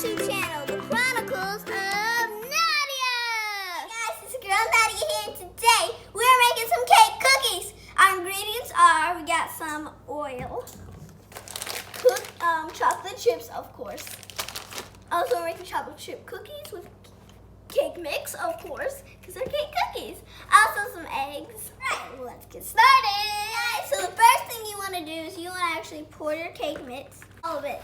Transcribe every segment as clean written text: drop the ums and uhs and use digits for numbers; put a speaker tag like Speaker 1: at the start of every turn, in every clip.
Speaker 1: YouTube channel, The Chronicles of Nadia! Hey guys, it's your girl Nadia here, and today we're making some cake cookies. Our ingredients are, we got some oil, chocolate chips, of course. Also, we're making chocolate chip cookies with cake mix, of course, because they're cake cookies. Also, some eggs. Right, well, let's get started. Guys, so the first thing you want to do is you want to actually pour your cake mix, all of it.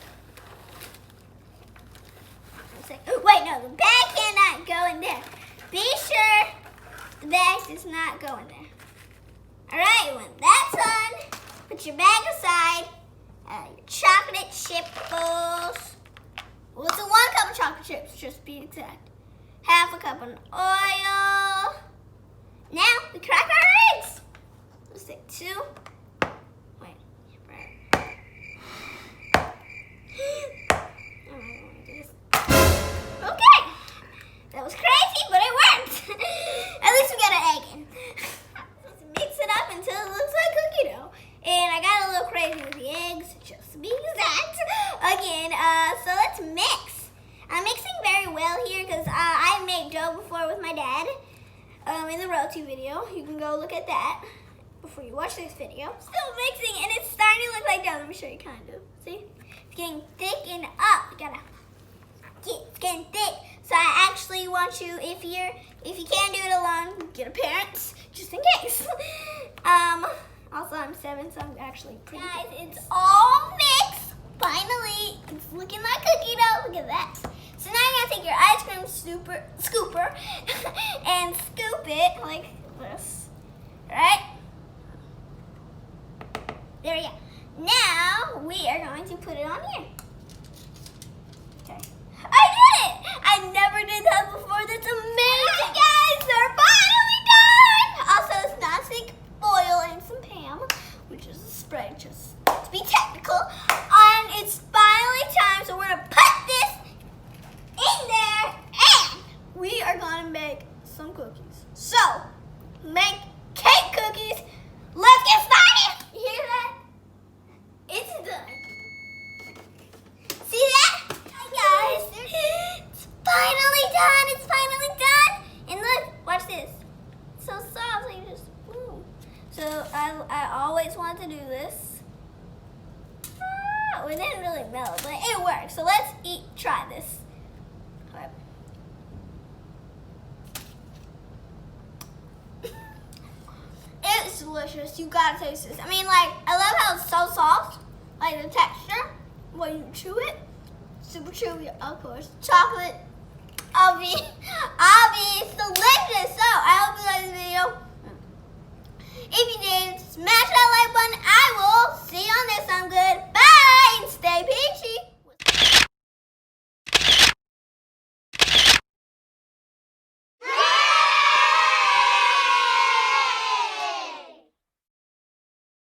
Speaker 1: Wait, no, the bag cannot go in there. Be sure the bag does not go in there. All right, when that's done, put your bag aside. Your chocolate chip balls. Well, it's 1 cup of chocolate chips, just to be exact. Half a cup of oil. Now we crack our eggs. Let's take 2. Wait, right. Okay, that was crazy, but it worked. At least we got an egg in. Let's mix it up until it looks like cookie dough. And I got a little crazy with the eggs, just to be exact. Again, so let's mix. I'm mixing very well here because I made dough before with my dad in the roti video. You can go look at that before you watch this video. Still mixing, and it's starting to look like dough. Let me show you kind of. See? It's getting thick and up. You gotta it's getting thick. So I actually want you, if you can't do it alone, get a parent, just in case. Also I'm 7, so I'm actually pretty good. Guys, it's all mixed. Finally, it's looking like cookie dough. Look at that. So now you're gonna take your ice cream scooper and scoop it like this. Alright? There we go. Now we are going to put it on here. Okay. I did it! I never did that before. That's amazing, guys! They're finally done! Also, it's nonstick foil and some Pam, which is a spray, just to be technical. And it's finally time, so we're gonna put this in there, and we are gonna make some cookies. So, make cake cookies. Let's get started! You hear that? It's done. See that? Hi guys, it's finally done. It's finally done. And look, watch this. It's so soft, so you just boom. So I always wanted to do this. It didn't really melt, but it works. So let's try this. It's delicious. You gotta taste this. I mean, like, I love how it's so soft. Like the texture when you chew it. Super chewy, of course. Chocolate,